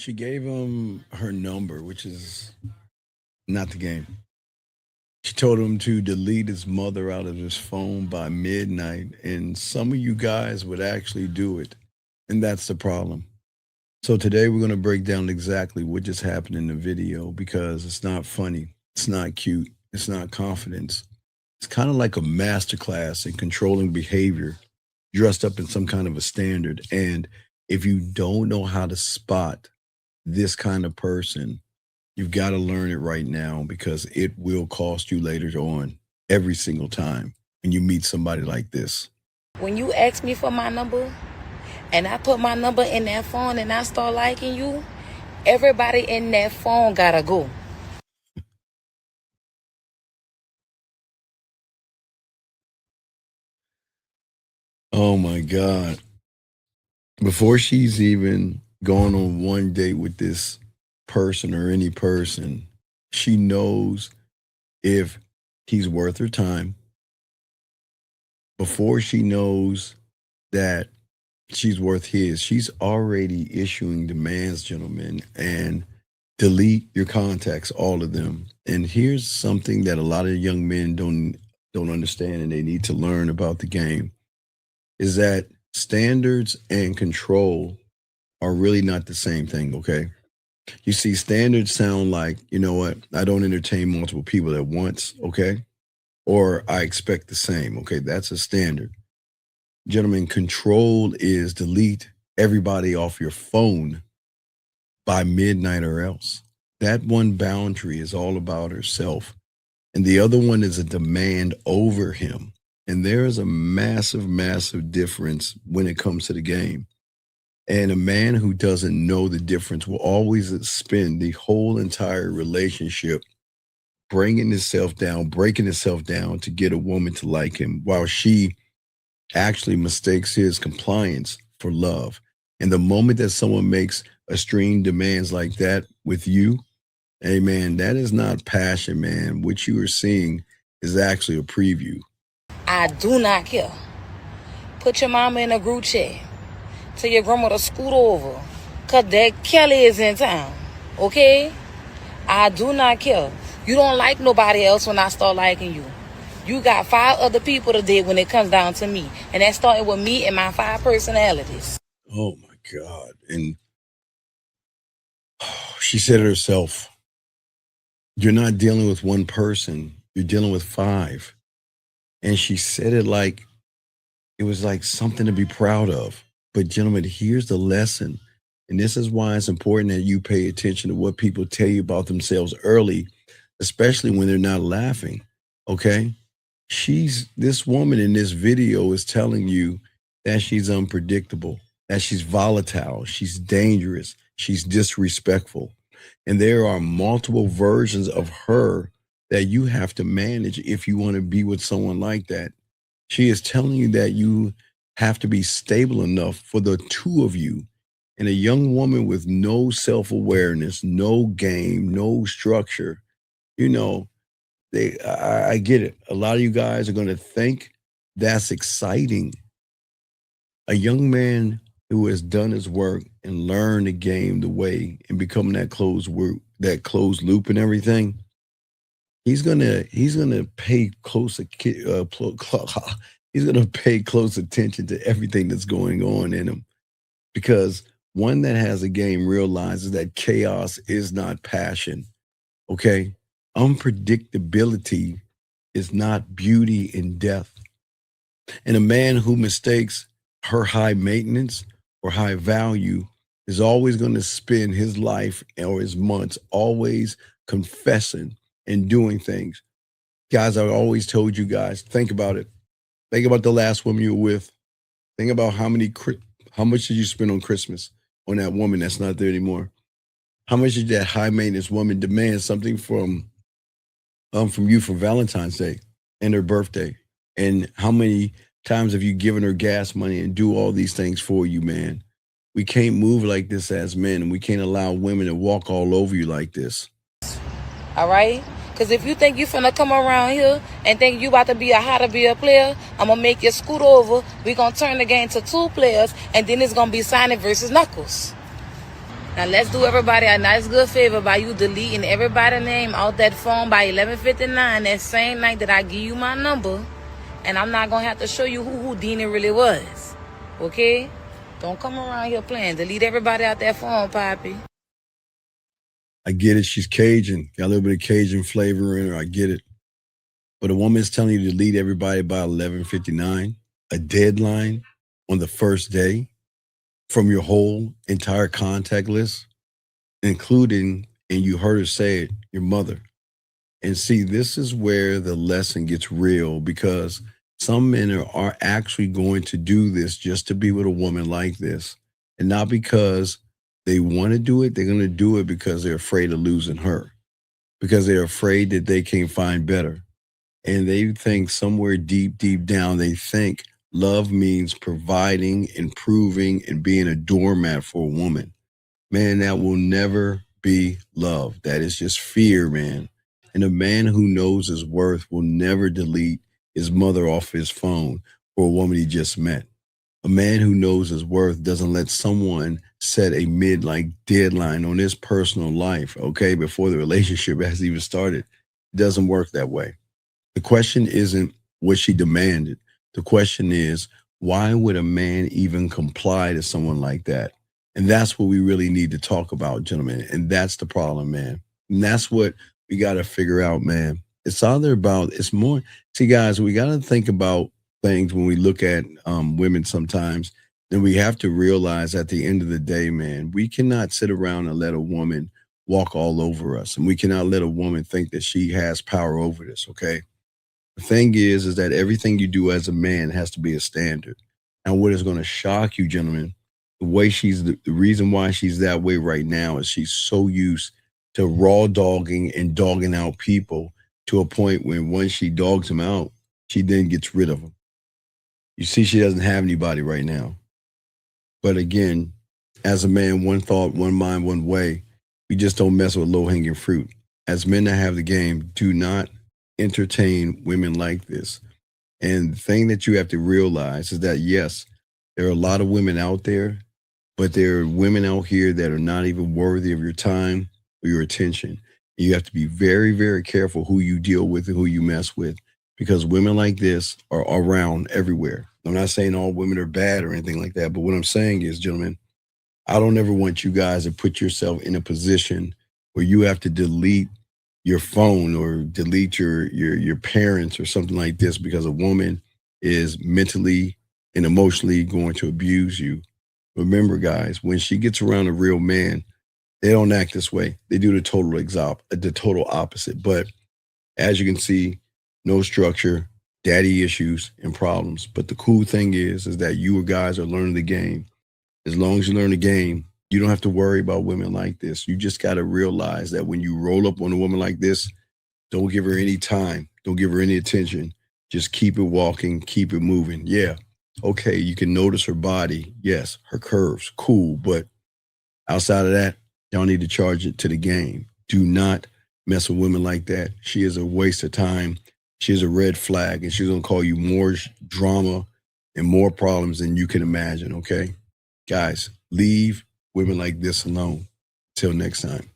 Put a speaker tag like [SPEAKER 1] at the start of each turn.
[SPEAKER 1] She gave him her number, which is not the game. She told him to delete his mother out of his phone by midnight, and some of you guys would actually do it. And that's the problem. So today we're going to break down exactly what just happened in the video because it's not funny, it's not cute, it's not confidence. It's kind of like a masterclass in controlling behavior dressed up in some kind of a standard. And if you don't know how to spot this kind of person, you've got to learn it right now because it will cost you later on every single time when you meet somebody like this.
[SPEAKER 2] When you ask me for my number and I put my number in that phone and I start liking you, everybody in that phone gotta go.
[SPEAKER 1] Oh my God. Before she's even gone on one date with this person or any person, she knows if he's worth her time. Before she knows that she's worth his, she's already issuing demands, gentlemen, and delete your contacts, all of them. And here's something that a lot of young men don't understand and they need to learn about the game is that standards and control are really not the same thing, okay? You see, standards sound like, you know what, I don't entertain multiple people at once, okay? Or I expect the same, okay? That's a standard. Gentlemen, control is delete everybody off your phone by midnight or else. That one boundary is all about herself. And the other one is a demand over him. And there is a massive, massive difference when it comes to the game. And a man who doesn't know the difference will always spend the whole entire relationship breaking himself down to get a woman to like him while she actually mistakes his compliance for love. And the moment that someone makes extreme demands like that with you, hey man, that is not passion, man. What you are seeing is actually a preview.
[SPEAKER 2] I do not care. Put your mama in a group chat. Tell your grandma to scoot over. Cause that Kelly is in town. Okay? I do not care. You don't like nobody else when I start liking you. You got 5 other people to date when it comes down to me. And that started with me and my 5 personalities.
[SPEAKER 1] Oh my God. And she said it herself. You're not dealing with one person, you're dealing with 5. And she said it like it was like something to be proud of. But, gentlemen, here's the lesson. And this is why it's important that you pay attention to what people tell you about themselves early, especially when they're not laughing. Okay? This woman in this video is telling you that she's unpredictable, that she's volatile, she's dangerous, she's disrespectful. And there are multiple versions of her that you have to manage if you want to be with someone like that. She is telling you that you have to be stable enough for the two of you. And a young woman with no self-awareness, no game, no structure, you know, I get it. A lot of you guys are going to think that's exciting. A young man who has done his work and learned the game the way and become that closed loop and everything, he's gonna pay he's gonna pay close attention to everything that's going on in him because one that has a game realizes that chaos is not passion. Okay, unpredictability is not beauty in depth, and a man who mistakes her high maintenance or high value is always going to spend his life or his months always confessing and doing things. Guys, I've always told you guys, think about it. Think about the last woman you were with. Think about how much did you spend on Christmas on that woman that's not there anymore? How much did that high maintenance woman demand something from you for Valentine's Day and her birthday? And how many times have you given her gas money and do all these things for you, man? We can't move like this as men, and we can't allow women to walk all over you like this.
[SPEAKER 2] All right? Because if you think you finna come around here and think you about to be how to be a player, I'm going to make you scoot over. We're going to turn the game to 2 players, and then it's going to be Sonic versus Knuckles. Now let's do everybody a nice good favor by you deleting everybody's name out that phone by 11:59 that same night that I give you my number, and I'm not gonna have to show you who Houdini really was. Okay? Don't come around here playing. Delete everybody out that phone, Poppy.
[SPEAKER 1] I get it. She's Cajun. Got a little bit of Cajun flavor in her. I get it. But a woman is telling you to delete everybody by 11:59, a deadline on the first day from your whole entire contact list, including, and you heard her say it, your mother. And see, this is where the lesson gets real because some men are actually going to do this just to be with a woman like this. And not because they want to do it, they're going to do it because they're afraid of losing her, because they're afraid that they can't find better. And they think somewhere deep, deep down, they think love means providing, improving, and being a doormat for a woman. Man, that will never be love. That is just fear, man. And a man who knows his worth will never delete his mother off his phone for a woman he just met. A man who knows his worth doesn't let someone set a midnight deadline on his personal life, okay, before the relationship has even started. It doesn't work that way. The question isn't what she demanded. The question is, why would a man even comply to someone like that? And that's what we really need to talk about, gentlemen. And that's the problem, man. And that's what we got to figure out, man. It's either about, it's more, see, guys, we got to think about things when we look at women sometimes. Then we have to realize at the end of the day, man, we cannot sit around and let a woman walk all over us. And we cannot let a woman think that she has power over this, okay? The thing is that everything you do as a man has to be a standard. And what is going to shock you, gentlemen, the way the reason why she's that way right now is she's so used to raw dogging and dogging out people to a point when once she dogs them out, she then gets rid of them. You see, she doesn't have anybody right now. But again, as a man, one thought, one mind, one way. We just don't mess with low hanging fruit. As men that have the game, do not entertain women like this. And the thing that you have to realize is that, yes, there are a lot of women out there, but there are women out here that are not even worthy of your time or your attention. You have to be very, very careful who you deal with and who you mess with because women like this are around everywhere. I'm not saying all women are bad or anything like that, but what I'm saying is, gentlemen, I don't ever want you guys to put yourself in a position where you have to delete your phone or delete your parents or something like this because a woman is mentally and emotionally going to abuse you. Remember, guys, when she gets around a real man, they don't act this way. They do the total opposite. But as you can see, no structure, daddy issues, and problems. But the cool thing is that you guys are learning the game. As long as you learn the game, you don't have to worry about women like this. You just got to realize that when you roll up on a woman like this, don't give her any time. Don't give her any attention. Just keep it walking, keep it moving. Yeah. Okay, you can notice her body. Yes, her curves, cool. But outside of that, y'all need to charge it to the game. Do not mess with women like that. She is a waste of time. She is a red flag, and she's going to call you more drama and more problems than you can imagine, okay? Guys, leave women like this alone. Till next time.